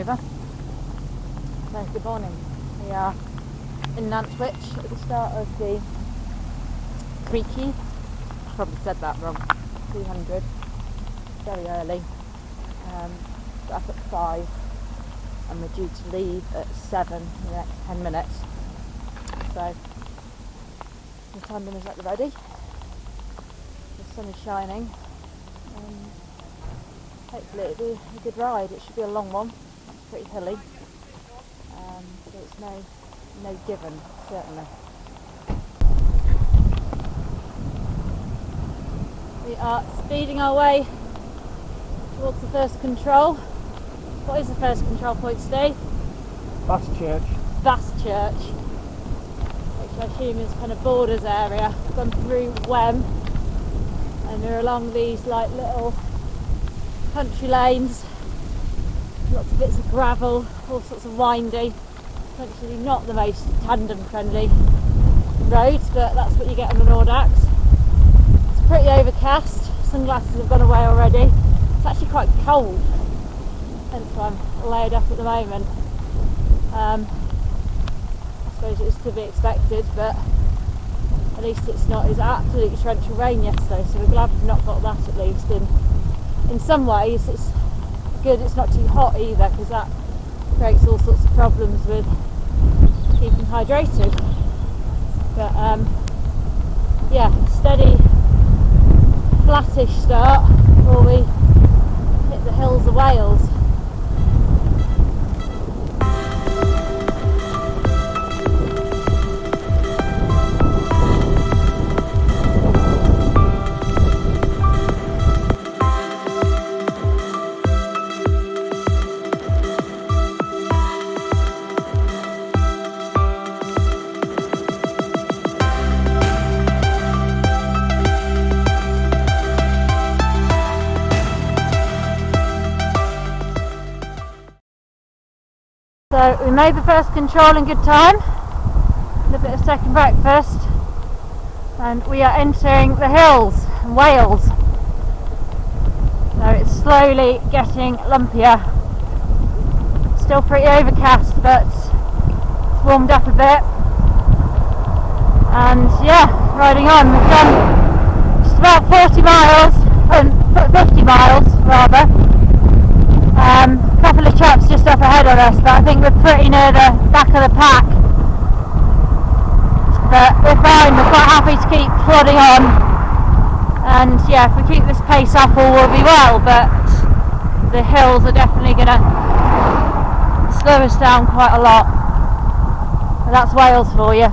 over. So good morning. We are in Nantwich at the start of the Criccieth. Probably said that wrong. 300. Very early. Got up at 5 and we're due to leave at 7 in the next 10 minutes. So the Tandem is at the ready. The sun is shining. Hopefully it'll be a good ride. It should be a long one. It's pretty hilly. So it's no given, certainly. We are speeding our way towards the first control. What is the first control point, Steve? Bass Church. Bass Church, which I assume is kind of borders area. We've gone through Wem and we're along these like little country lanes, lots of bits of gravel, all sorts of windy, potentially not the most tandem friendly roads, but that's what you get on an audax. It's pretty overcast, sunglasses have gone away already. It's actually quite cold, hence why I'm laid up at the moment. I suppose it is to be expected, but at least it's not. It was absolutely torrential rain yesterday, so we're glad we've not got that at least. In some ways it's good it's not too hot either, because that creates all sorts of problems with keeping hydrated. But yeah, steady flattish start before we hit the hills of Wales. So we made the first control in good time, a little bit of second breakfast, and we are entering the hills in Wales. So it's slowly getting lumpier. Still pretty overcast, but it's warmed up a bit. And yeah, riding on. We've done just about 40 miles, 50 miles rather. A couple of chaps just up ahead of us, but I think we're pretty near the back of the pack. But we're fine, we're quite happy to keep plodding on. And yeah, if we keep this pace up, all will be well, but the hills are definitely going to slow us down quite a lot. And that's Wales for you.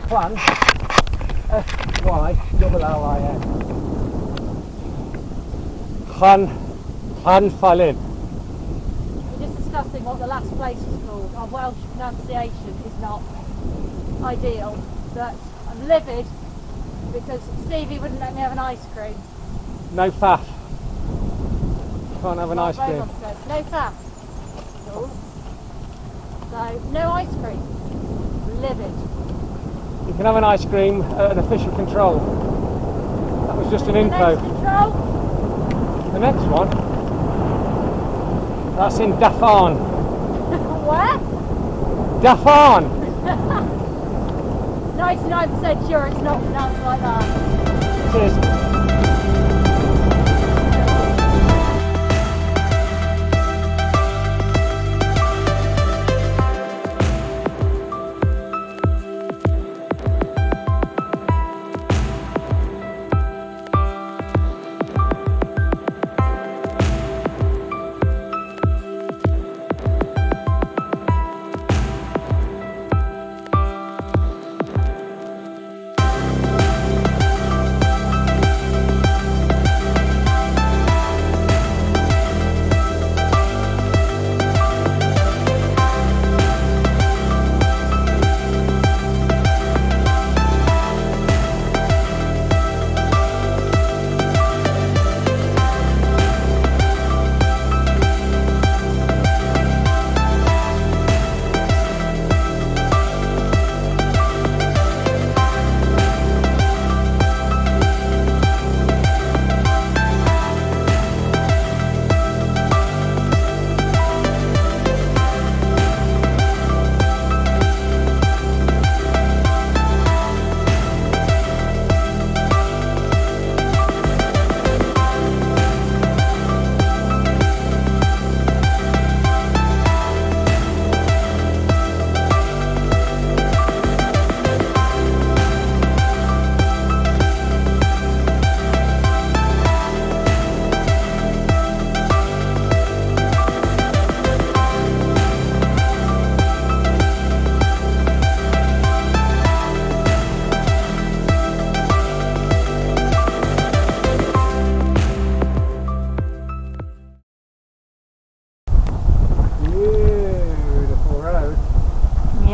Plan FYLLIN. Llanfalyn. We're just discussing what the last place was called. Our Welsh pronunciation is not ideal, but I'm livid because Stevie wouldn't let me have an ice cream. No faff. Can't have an ice cream. No faff. So no ice cream. Livid. You can have an ice cream at an official control. That was just an info. Next control. The next one, that's in Dafan. Where? Dafan! 99% sure it's not pronounced like that. It is.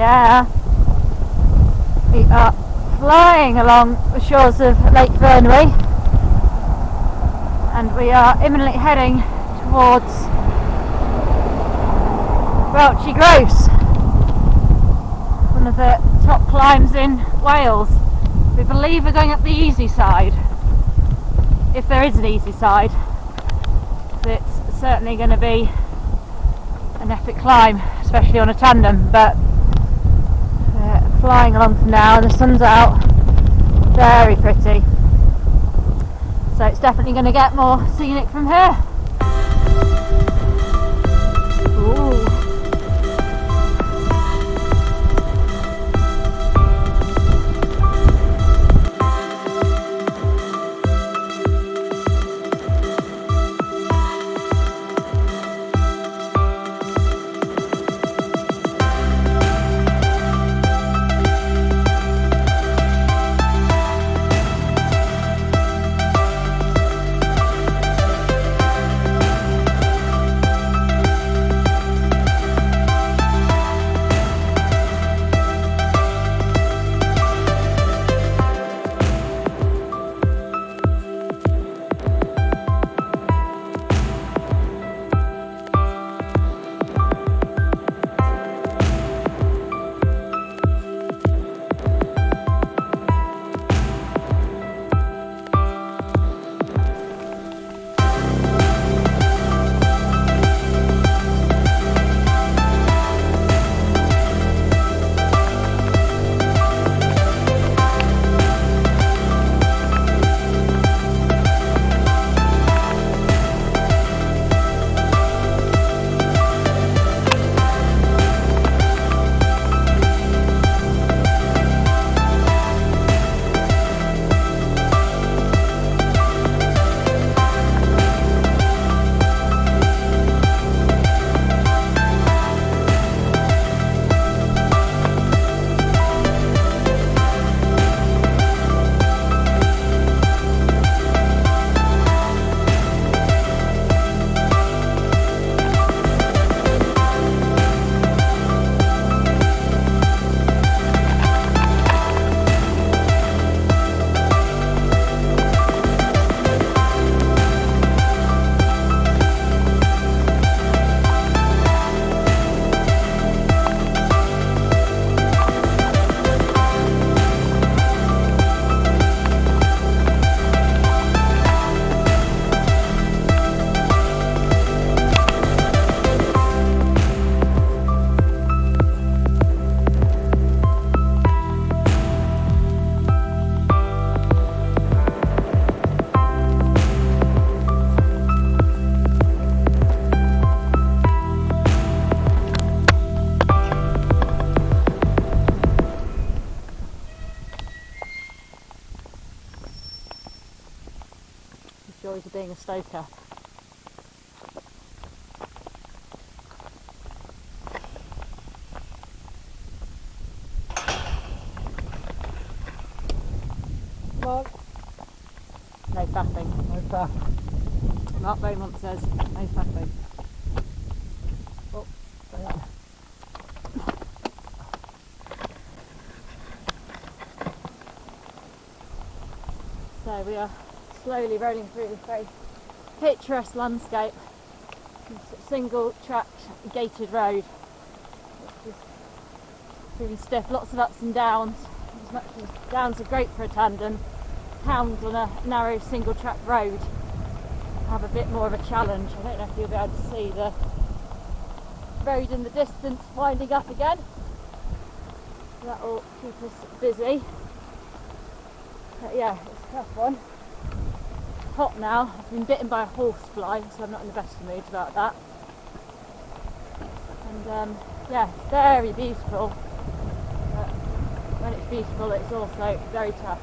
Yeah, we are flying along the shores of Lake Vyrnwy, and we are imminently heading towards Welsh Gross, one of the top climbs in Wales. We believe we're going up the easy side, if there is an easy side. It's certainly going to be an epic climb, especially on a tandem, but flying along from now, and the sun's out, very pretty, so it's definitely going to get more scenic from here. Ooh. Joys of being a stoker. Mark? No faffing. No faff. Mark Beaumont says no faffing. Oh, Yeah. so we are slowly rolling through this very picturesque landscape. This single tracked gated road, which is proving stiff, lots of ups and downs. As much as downs are great for a tandem, hounds on a narrow single track road have a bit more of a challenge. I don't know if you'll be able to see the road in the distance winding up again. That will keep us busy. But yeah, it's a tough one. Hot now. I've been bitten by a horsefly, so I'm not in the best of moods about that. And yeah, very beautiful. But when it's beautiful, it's also very tough.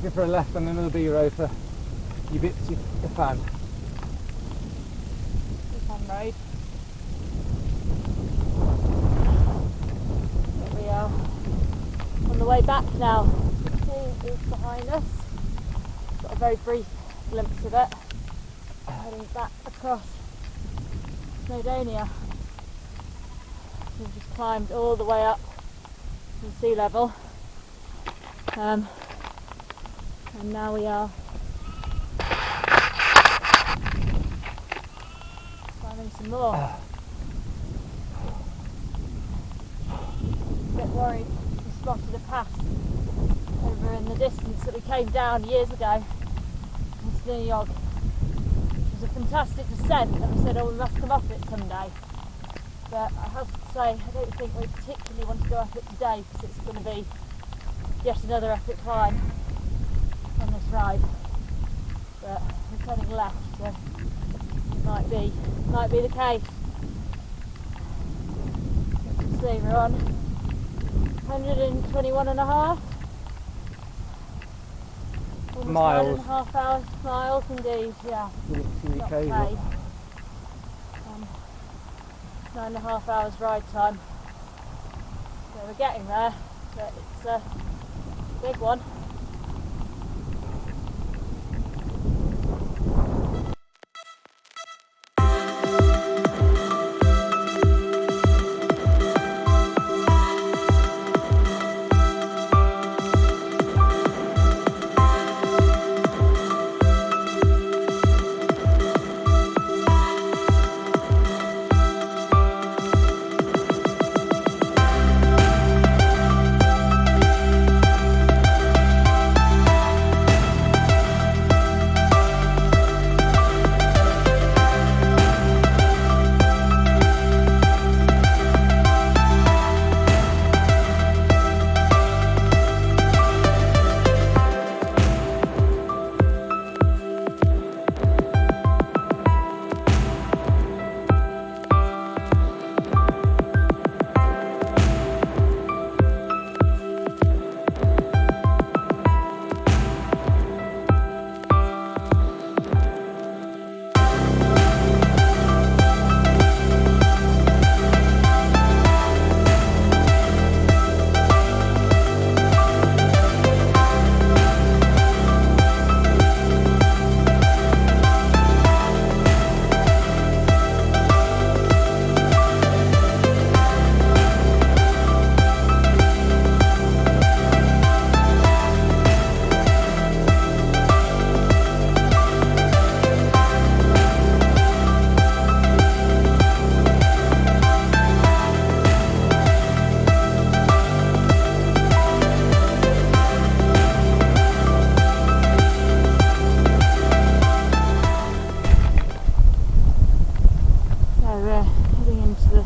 looking for a left on another B road for your bits the fan. Fan road. Here we are on the way back now. The sea is behind us. Got a very brief glimpse of it. Heading back across Snowdonia. We've just climbed all the way up to sea level, and now we are climbing some more. A bit worried we spotted a pass over in the distance that we came down years ago in Snowdog. It was a fantastic descent, and we said, oh, we must come off it someday. But I have to say, I don't think we particularly want to go up it today, because it's going to be yet another epic climb on this ride. But we're turning left, so it might be the case. As you can see, we're on 121.5 almost miles. 9.5 hours, miles indeed, yeah. Not paid. 9.5 hours ride time. So we're getting there, but it's a big one.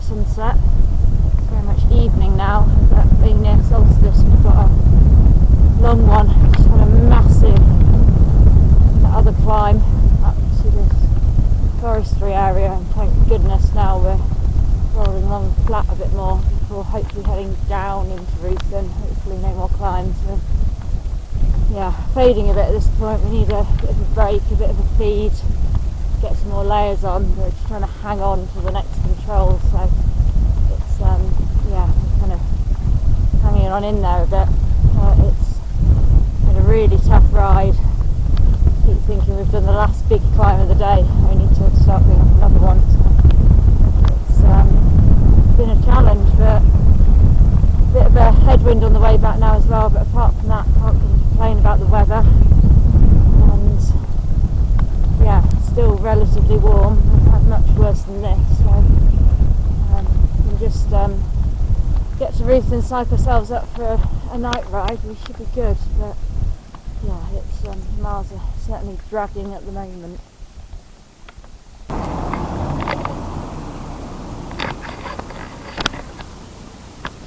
Sunset. It's very much evening now, but being near solstice, we've got a long one, just had a massive other climb up to this forestry area, and thank goodness now we're rolling along flat a bit more before hopefully heading down into Ruthven. Hopefully no more climbs. So, yeah, fading a bit at this point. We need a bit of a break, a bit of a feed, get some more layers on. We're just trying to hang on to the next control, so it's yeah, kind of hanging on in there a bit. It's been a really tough ride. Keep thinking we've done the last big climb of the day, only to start doing another one. So it's been a challenge, but a bit of a headwind on the way back now as well, but apart from that, can't complain about the weather. And yeah, still relatively warm. We've had much worse than this, so we can just get to Ruth and psych ourselves up for a night ride. We should be good, but yeah, it's miles are certainly dragging at the moment.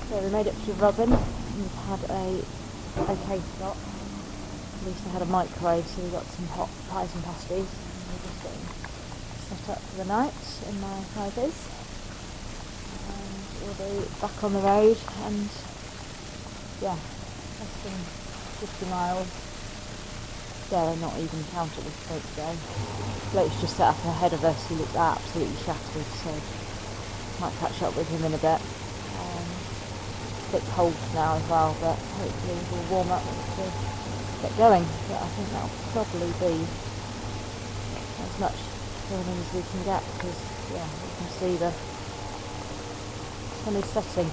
So we made it to Robin. We've had a okay stop. At least I had a microwave, so we got some hot pies and pasties. We're just getting set up for the night in my high-vis. And we'll be back on the road, and yeah, less than 50 miles dare not even count at this point today. Bloke's just set up ahead of us, he looks absolutely shattered, so might catch up with him in a bit. A bit cold now as well, but hopefully we'll warm up to get going. But I think that'll probably be as much filming as we can get, because yeah, you can see the sun is setting.